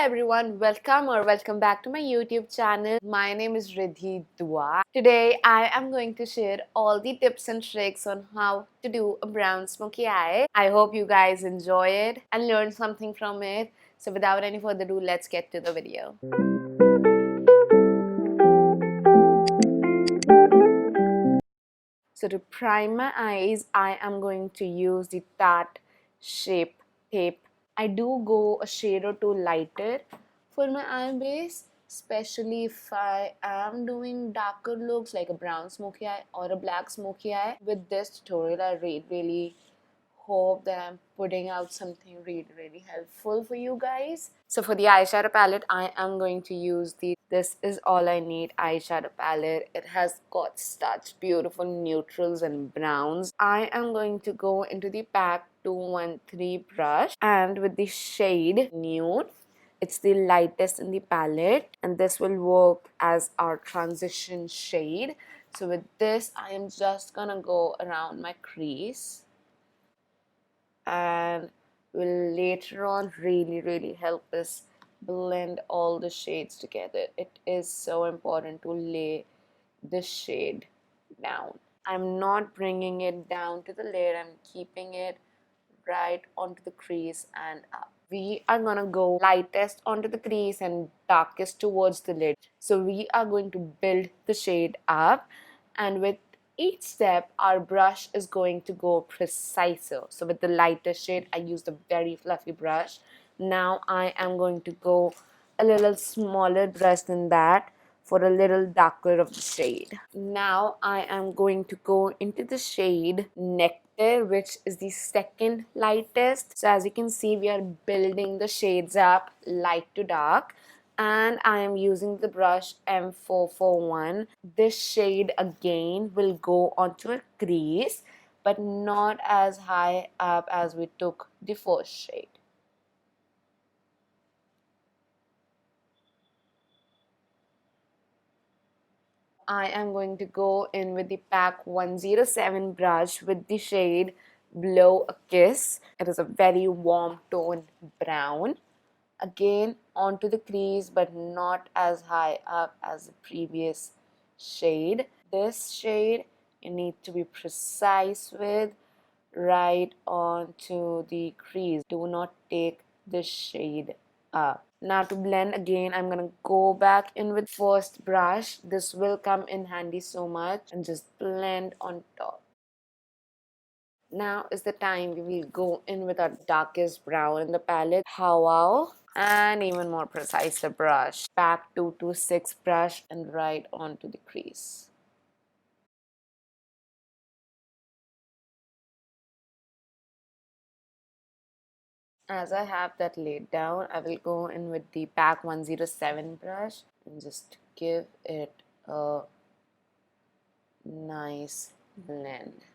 everyone, welcome back to my YouTube channel. My name is Ridhi Dua. Today I am going to share all the tips and tricks on how to do a brown smoky eye. I hope you guys enjoy it and learn something from it. So without any further ado, let's get to the video. So to prime my eyes, I am going to use the Tarte Shape Tape. I do go a shade or two lighter for my eye base, especially if I am doing darker looks like a brown smoky eye or a black smoky eye. With this tutorial, I really hope that I'm putting out something really helpful for you guys. So for the eyeshadow palette, I am going to use the This Is All I Need eyeshadow palette. It has got such beautiful neutrals and browns. I am going to go into the pack 213 brush and with the shade Nude. It's the lightest in the palette and this will work as our transition shade. So with this, I am just gonna go around my crease and will later on really help us blend all the shades together. It is so important to lay the shade down. I'm not bringing it down to the lid, I'm keeping it right onto the crease and up. We are gonna go lightest onto the crease and darkest towards the lid. So we are going to build the shade up, and with each step our brush is going to go preciser. So with the lighter shade I used a very fluffy brush. Now I am going to go a little smaller brush than that for a little darker of the shade. Now I am going to go into the shade Nectar, which is the second lightest. So as you can see, we are building the shades up light to dark, and I am using the brush M441. This shade again will go onto a crease, but not as high up as we took the first shade. I am going to go in with the pack 107 brush with the shade Blow a Kiss. It is a very warm tone brown. Again onto the crease, but not as high up as the previous shade. This shade you need to be precise with, right onto the crease. Do not take this shade up. Now to blend again, I'm gonna go back in with first brush. This will come in handy so much, and just blend on top. Now is the time we will go in with our darkest brown in the palette, 𝕗𝕐𝕥𝕤, and even more precise a brush. Pack 226 brush and right onto the crease. As I have that laid down, I will go in with the pack 107 brush and just give it a nice blend.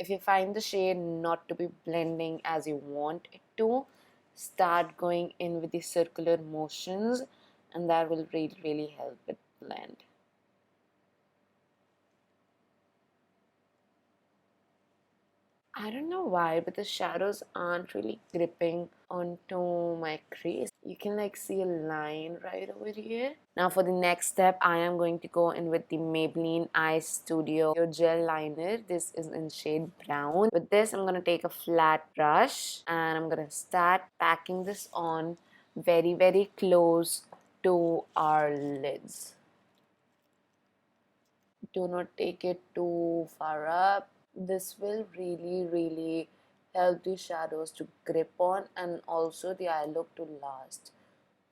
If you find the shade not to be blending as you want it to, start going in with the circular motions, and that will really help it blend. I don't know why, but the shadows aren't really gripping onto my crease. You can like see a line right over here. Now for the next step, I am going to go in with the Maybelline Eye Studio Gel Liner. This is in shade brown. With this, I'm going to take a flat brush and I'm going to start packing this on very close to our lids. Do not take it too far up. This will really help the shadows to grip on and also the eye look to last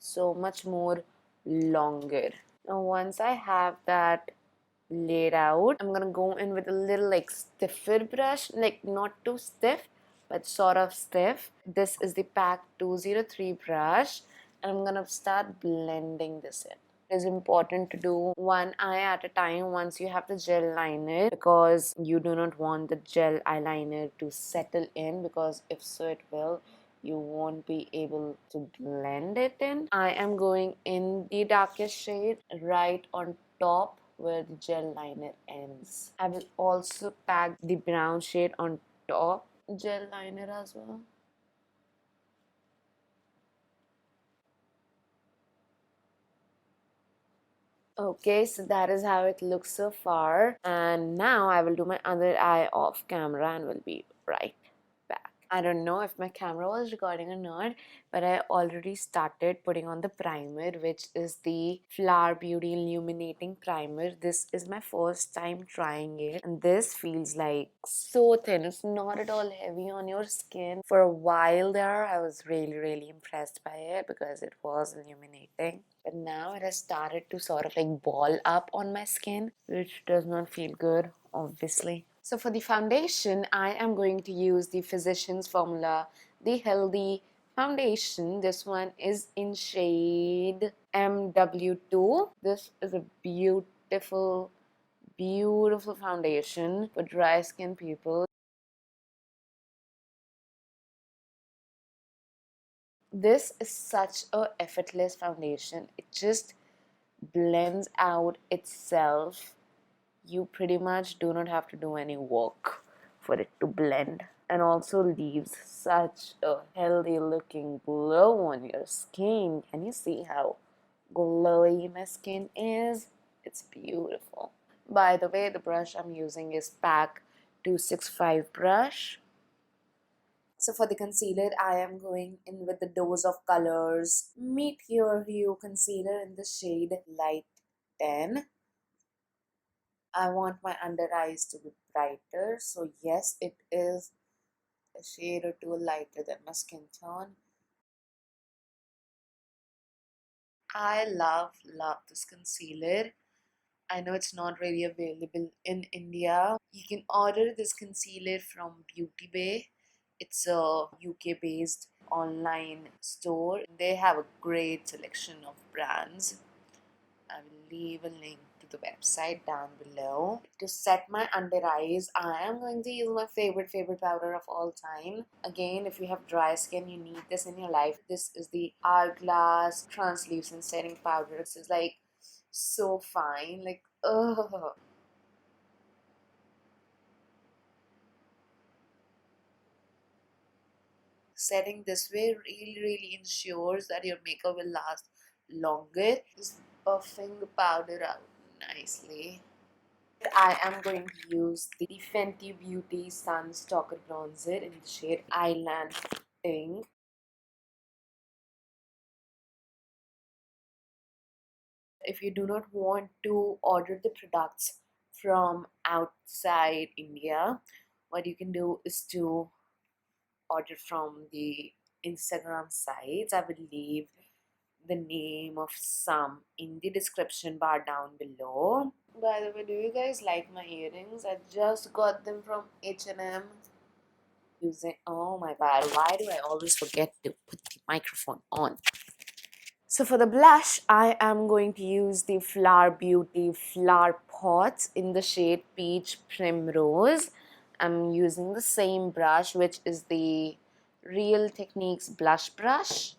so much more longer. Now once I have that laid out, I'm gonna go in with a little like stiffer brush, like not too stiff but sort of stiff. This is the pack 203 brush and I'm gonna start blending this in. Is important to do one eye at a time once you have the gel liner, because you do not want the gel eyeliner to settle in, because if so it will, you won't be able to blend it in. I am going in the darkest shade right on top where the gel liner ends. I will also pack the brown shade on top gel liner as well. Okay, so that is how it looks so far. And now I will do my other eye off camera and will be right back. I don't know if my camera was recording or not, but I already started putting on the primer, which is the Flower Beauty Illuminating Primer. This is my first time trying it, and this feels like so thin. It's not at all heavy on your skin. For a while there, I was really impressed by it because it was illuminating. But now it has started to sort of like ball up on my skin, which does not feel good, obviously. So for the foundation, I am going to use the Physicians Formula, the Healthy Foundation. This one is in shade MW2. This is a beautiful foundation for dry skin people. This is such a effortless foundation. It just blends out itself. You pretty much do not have to do any work for it to blend, and also leaves such a healthy looking glow on your skin. Can you see how glowy my skin is? It's beautiful. By the way, the brush I'm using is PAC 265 brush. So for the concealer, I am going in with the Dose of Colors Meteor Hue Concealer in the shade Light 10. I want my under eyes to be brighter, so yes, it is a shade or two lighter than my skin tone. I love this concealer. I know it's not really available in India. You can order this concealer from Beauty Bay. It's a UK based online store. They have a great selection of brands. I will leave a link to the website down below. To set my under eyes, I am going to use my favorite powder of all time. Again, if you have dry skin, you need this in your life. This is the Hourglass Translucent Setting Powder. This is like so fine. Like, ugh. Setting this way really ensures that your makeup will last longer. Just buffing the powder out nicely. I am going to use the Fenty Beauty Sun Stalkr Bronzer in the shade Island Ting. If you do not want to order the products from outside India, what you can do is to order from the Instagram sites. I will leave the name of some in the description bar down below. By the way, do you guys like my earrings? I just got them from H&M. Using, oh my god, why do I always forget to put the microphone on? So for the blush, I am going to use the Flower Beauty Flower Pots in the shade Peach Primrose. I'm using the same brush, which is the Real Techniques blush brush.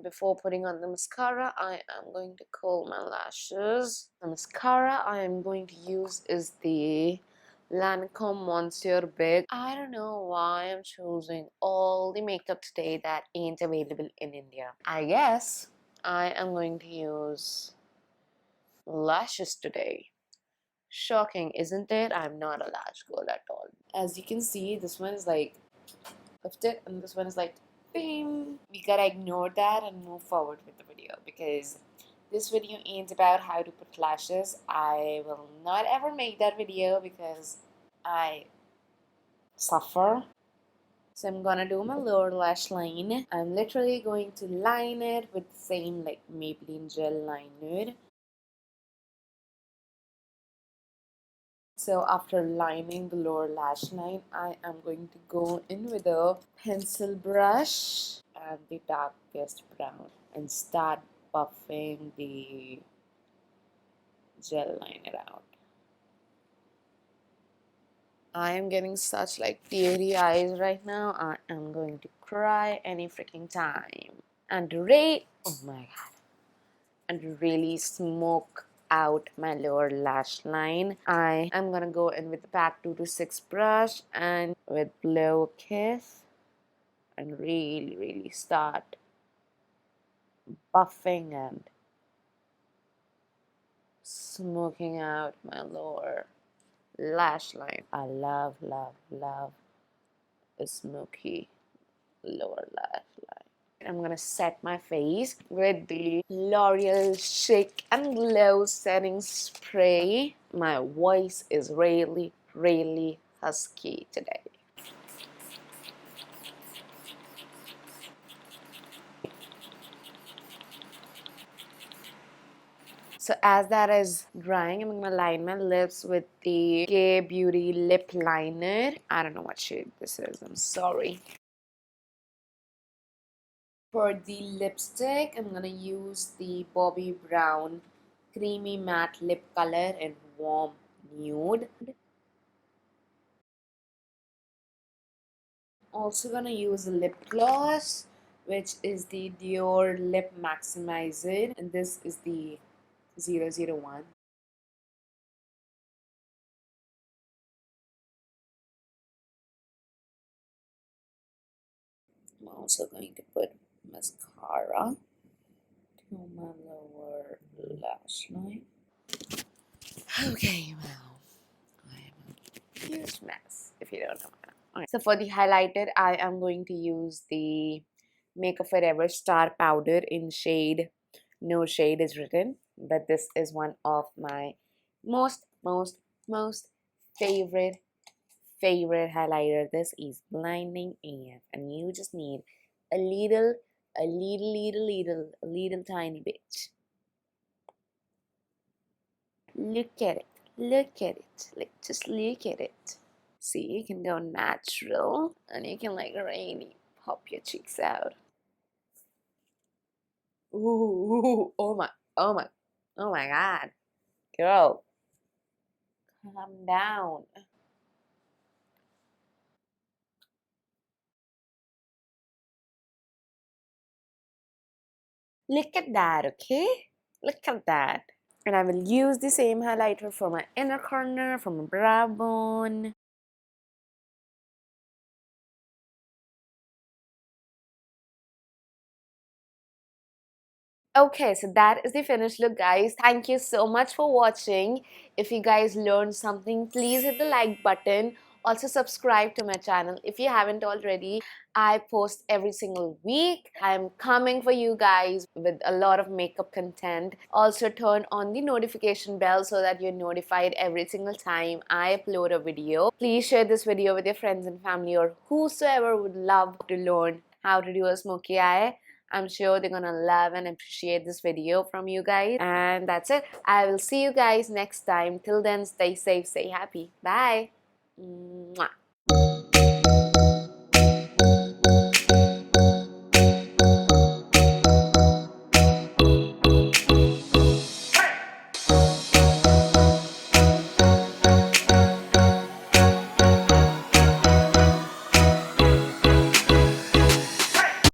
Before putting on the mascara, I am going to curl my lashes. The mascara I am going to use is the Lancome Monsieur Big. I don't know why I'm choosing all the makeup today that ain't available in India. I guess I am going to use lashes today. Shocking, isn't it? I'm not a lash girl at all. As you can see, this one is like lifted and this one is like bing. We gotta ignore that and move forward with the video because this video ain't about how to put lashes. I will not ever make that video because I suffer. So I'm gonna do my lower lash line. I'm literally going to line it with the same like Maybelline gel liner. So after lining the lower lash line, I am going to go in with a pencil brush and the darkest brown and start buffing the gel liner out. I am getting such like teary eyes right now. I am going to cry any freaking time. And oh my god. And to really smoke out my lower lash line, I am gonna go in with the PAC 226 brush and with Blow Kiss and really start buffing and smoking out my lower lash line. I love, love, love a smoky lower lash line. I'm gonna set my face with the L'Oreal Shake and Glow setting spray. My voice is really, really husky today. So as that is drying, I'm gonna line my lips with the Gay Beauty lip liner. I don't know what shade this is, I'm sorry. For the lipstick, I'm gonna use the Bobbi Brown Creamy Matte Lip Color in Warm Nude. Also gonna use a lip gloss, which is the Dior Lip Maximizer, and this is the 001. I'm also going to put mascara to my lower lash line. Okay, well, I am a huge mess if you don't know. Alright, so for the highlighter, I am going to use the Makeup Forever Star Powder in shade No Shade is written, but this is one of my most favorite highlighter. This is blinding AF, and you just need a little tiny bit. Look at it, like just look at it. See, you can go natural, and you can like really pop your cheeks out. Ooh, oh my, oh my God, girl, calm down. Look at that, okay? Look at that. And I will use the same highlighter for my inner corner, for my brow bone. Okay, so that is the finished look, guys. Thank you so much for watching. If you guys learned something, please hit the like button. Also subscribe to my channel if you haven't already. I post every single week. I'm coming for you guys with a lot of makeup content. Also turn on the notification bell so that you're notified every single time I upload a video. Please share this video with your friends and family or whosoever would love to learn how to do a smoky eye. I'm sure they're gonna love and appreciate this video from you guys. And that's it. I will see you guys next time. Till then, stay safe, stay happy. Bye. Mwah.